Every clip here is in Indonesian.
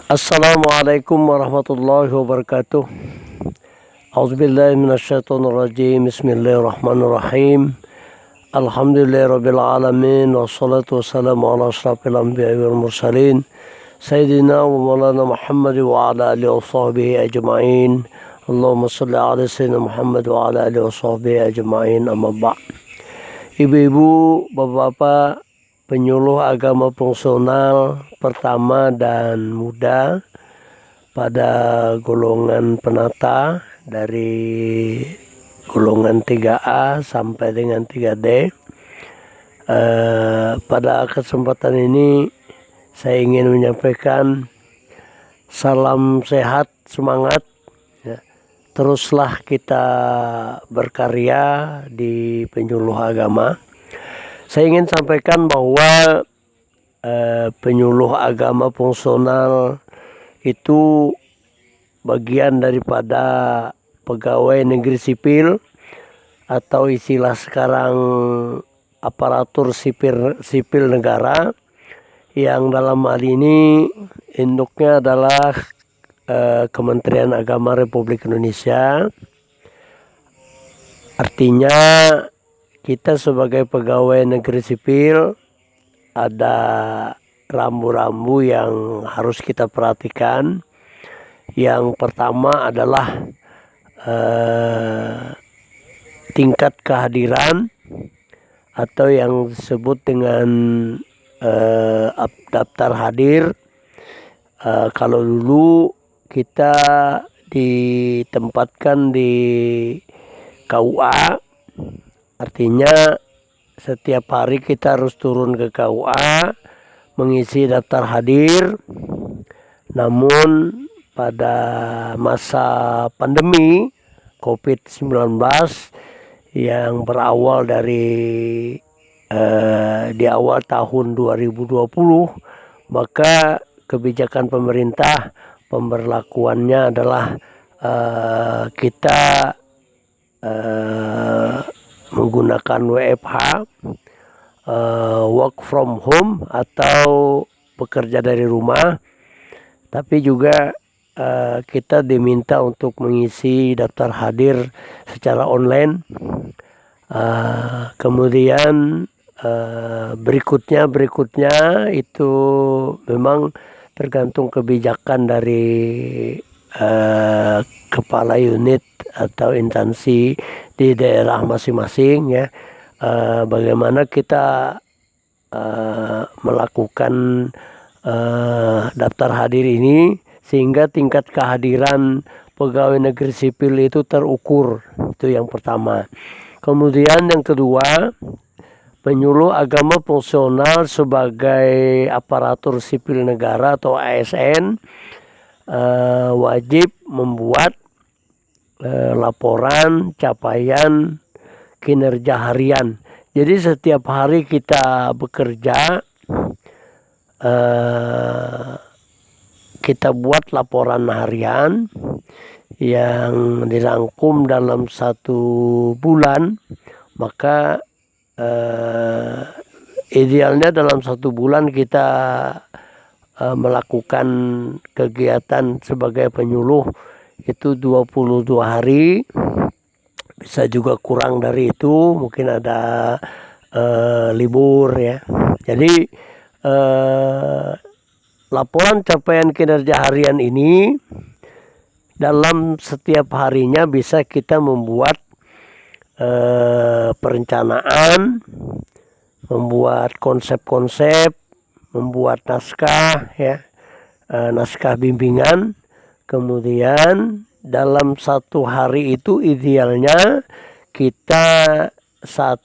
Assalamualaikum warahmatullahi wabarakatuh. A'udzubillahi minasyaitonirrajim. Bismillahirrahmanirrahim. Alhamdulillahirabbil alamin wassalatu wassalamu ala asyrafil anbiya'i wal mursalin sayyidina wa maulana Muhammad wa ala alihi washabbihi ajmain. Allahumma shalli ala sayyidina Muhammad wa ala alihi washabbihi ajmain. Amma ba'd. Ibu-ibu, bapak-bapak, penyuluh agama fungsional pertama dan muda pada golongan penata dari golongan 3A sampai dengan 3D. Pada kesempatan ini saya ingin menyampaikan salam sehat, semangat. Teruslah kita berkarya di penyuluh agama. Saya ingin sampaikan bahwa penyuluh agama fungsional itu bagian daripada pegawai negeri sipil atau istilah sekarang aparatur sipil negara, yang dalam hal ini induknya adalah Kementerian Agama Republik Indonesia. Artinya kita sebagai pegawai negeri sipil ada rambu-rambu yang harus kita perhatikan. Yang pertama adalah tingkat kehadiran atau yang disebut dengan daftar hadir. Kalau dulu kita ditempatkan di KUA, artinya setiap hari kita harus turun ke KUA mengisi daftar hadir. Namun pada masa pandemi COVID-19 yang berawal dari di awal tahun 2020, maka kebijakan pemerintah pemberlakuannya adalah kita menggunakan WFH, work from home atau bekerja dari rumah, tapi juga kita diminta untuk mengisi daftar hadir secara online. Kemudian berikutnya itu memang tergantung kebijakan dari kepala unit atau instansi di daerah masing-masing, ya. Bagaimana kita melakukan daftar hadir ini sehingga tingkat kehadiran pegawai negeri sipil itu terukur. Itu yang pertama. Kemudian yang kedua, penyuluh agama fungsional sebagai aparatur sipil negara atau ASN wajib membuat laporan capaian kinerja harian. Jadi setiap hari kita bekerja, kita buat laporan harian yang dirangkum dalam 1 bulan. Maka idealnya dalam 1 bulan kita melakukan kegiatan sebagai penyuluh itu 22 hari. Bisa juga kurang dari itu, mungkin ada libur, ya. Jadi laporan capaian kinerja harian ini dalam setiap harinya bisa kita membuat perencanaan, membuat konsep-konsep, membuat naskah, ya, naskah bimbingan. Kemudian dalam 1 hari itu idealnya kita 1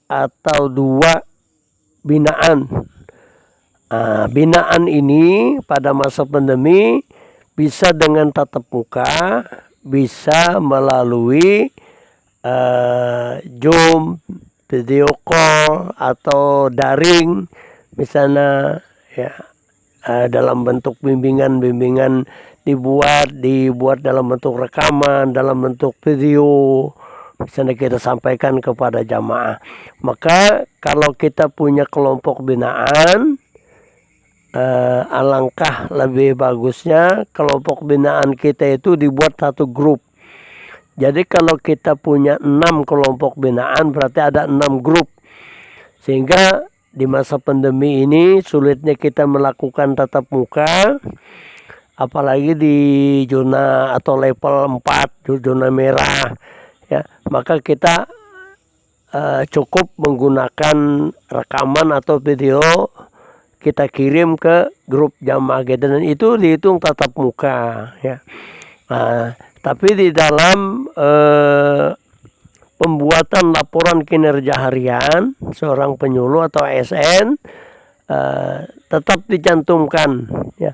atau 2 binaan. Binaan ini pada masa pandemi bisa dengan tatap muka, bisa melalui Zoom, video call atau daring misalnya, ya. Dalam bentuk bimbingan dibuat dalam bentuk rekaman, dalam bentuk video, misalnya kita sampaikan kepada jamaah. Maka kalau kita punya kelompok binaan, alangkah lebih bagusnya kelompok binaan kita itu dibuat satu grup. Jadi kalau kita punya 6 kelompok binaan berarti ada 6 grup. Sehingga di masa pandemi ini sulitnya kita melakukan tatap muka, apalagi di zona atau level 4, zona merah, ya, maka kita cukup menggunakan rekaman atau video kita kirim ke grup jamaah kita, dan itu dihitung tatap muka, ya. Tapi di dalam pembuatan laporan kinerja harian seorang penyuluh atau ASN tetap dicantumkan, ya,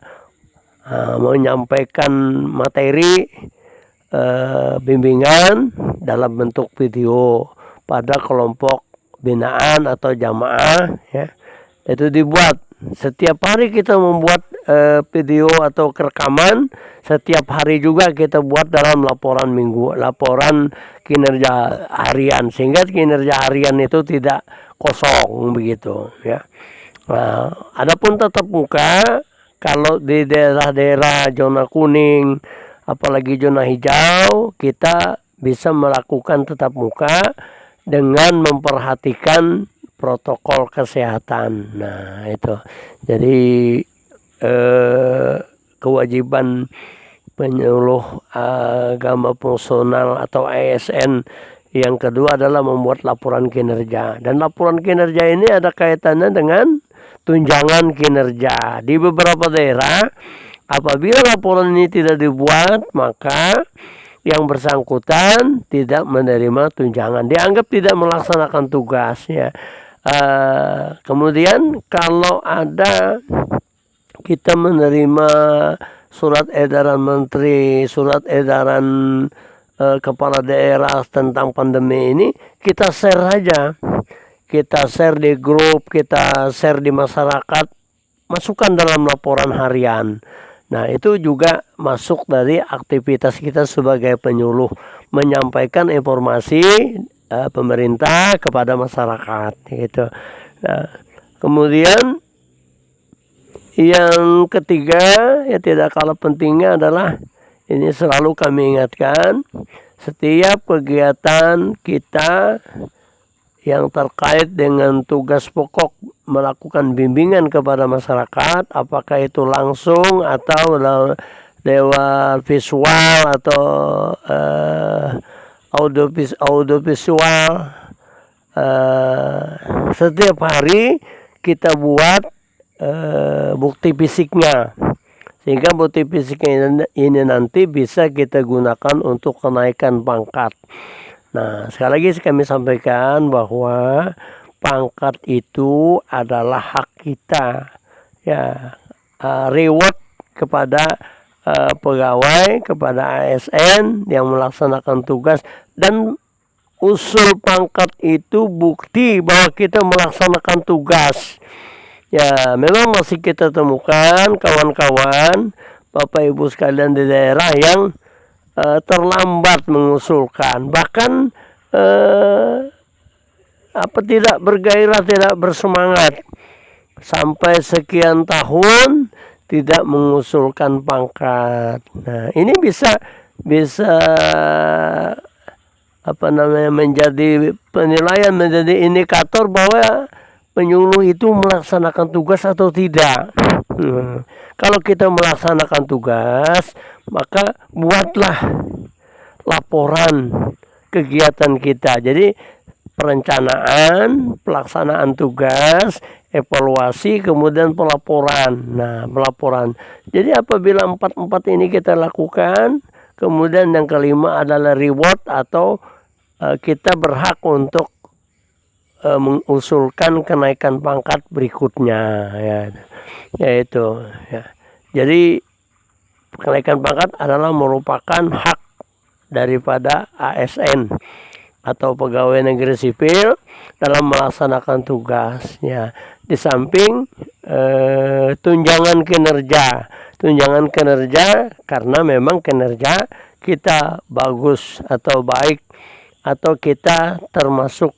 menyampaikan materi bimbingan dalam bentuk video pada kelompok binaan atau jamaah, ya. Itu dibuat setiap hari, kita membuat video atau rekaman setiap hari juga kita buat dalam laporan kinerja harian, sehingga kinerja harian itu tidak kosong begitu, ya. Adapun tatap muka, kalau di daerah-daerah zona kuning apalagi zona hijau, kita bisa melakukan tatap muka dengan memperhatikan protokol kesehatan. Nah, itu. Jadi kewajiban penyuluh agama fungsional atau ASN yang kedua adalah membuat laporan kinerja. Dan laporan kinerja ini ada kaitannya dengan tunjangan kinerja. Di beberapa daerah, apabila laporan ini tidak dibuat, maka yang bersangkutan tidak menerima tunjangan, dianggap tidak melaksanakan tugasnya. Kemudian kalau ada kita menerima surat edaran menteri, surat edaran kepala daerah tentang pandemi ini, kita share aja. Kita share di grup, kita share di masyarakat, masukkan dalam laporan harian. Nah, itu juga masuk dari aktivitas kita sebagai penyuluh, menyampaikan informasi pemerintah kepada masyarakat, gitu. Nah, kemudian yang ketiga, ya tidak kalah pentingnya adalah, ini selalu kami ingatkan, setiap kegiatan kita yang terkait dengan tugas pokok melakukan bimbingan kepada masyarakat, apakah itu langsung atau lewat visual atau audiovisual, setiap hari kita buat bukti fisiknya, sehingga bukti fisiknya ini nanti bisa kita gunakan untuk kenaikan pangkat. Nah, sekali lagi kami sampaikan bahwa pangkat itu adalah hak kita, ya. Reward kepada pegawai, kepada ASN yang melaksanakan tugas, dan usul pangkat itu bukti bahwa kita melaksanakan tugas. Ya, memang masih kita temukan kawan-kawan, Bapak Ibu sekalian di daerah yang terlambat mengusulkan, bahkan tidak bergairah, tidak bersemangat, sampai sekian tahun tidak mengusulkan pangkat. Nah, ini bisa menjadi penilaian, menjadi indikator bahwa penyuluh itu melaksanakan tugas atau tidak. Kalau kita melaksanakan tugas, maka buatlah laporan kegiatan kita. Jadi perencanaan, pelaksanaan tugas, evaluasi, kemudian pelaporan. Nah, pelaporan. Jadi apabila 4 ini kita lakukan, kemudian yang kelima adalah reward, atau kita berhak untuk mengusulkan kenaikan pangkat berikutnya, ya. Yaitu, ya. Jadi kenaikan pangkat adalah merupakan hak daripada ASN atau pegawai negeri sipil dalam melaksanakan tugasnya. Di samping tunjangan kinerja karena memang kinerja kita bagus atau baik, atau kita termasuk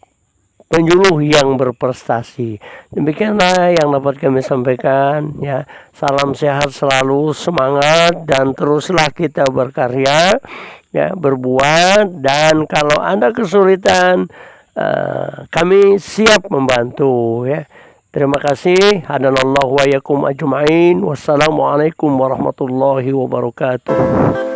penyuluh yang berprestasi. Demikianlah yang dapat kami sampaikan ya. Salam sehat selalu, semangat, dan teruslah kita berkarya ya, berbuat, dan kalau Anda kesulitan kami siap membantu ya. Terima kasih. Hadanallahu wa yakum ajma'in. Wassalamualaikum warahmatullahi wabarakatuh.